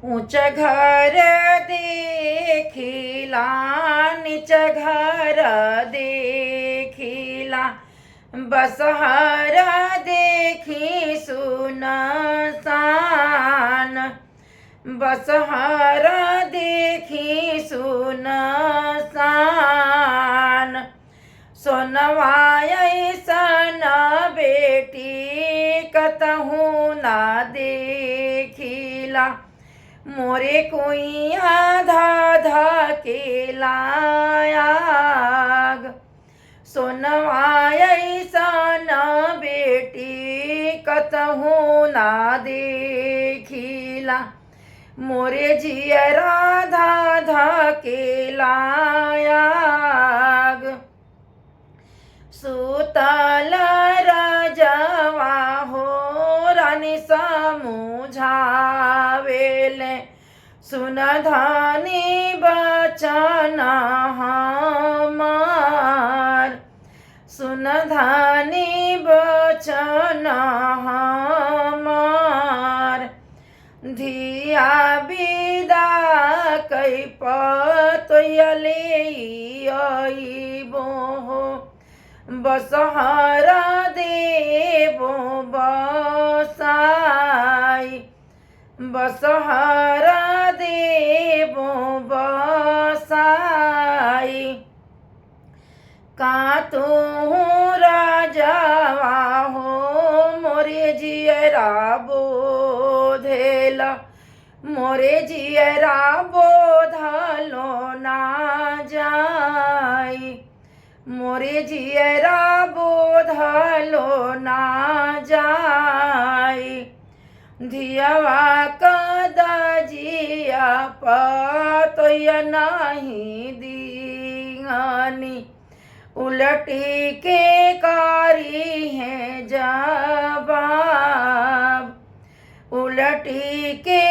ऊंच घर देखिला नीच घर देखिला बसहर देखी सुनसान बसहर देखी सुनसान सोनवा ऐसन बेटी कतहु ना देखिला मोरे कुइया धा के लायाग सोनवा ऐसन बेटी कतहु ना देखिला मोरे जियरा धा के लायाग सुतल राजवा हो रानी समुझावेले सुन धनी बचन हमार सुन धनी बचन हमार धिया बिदा कै पतोयले अइबो हो बसहर देबो बसाई बसहर देबो बसाई का तू राजवा हो मोरे जियरा बोधेला मोरे जियरा बोधलो ना जाई मोरे जियरा बोधलो ना जाई धियवा कदजिया पतोय नहीं दीवानी उलटी के कारी है जवाब उलटी के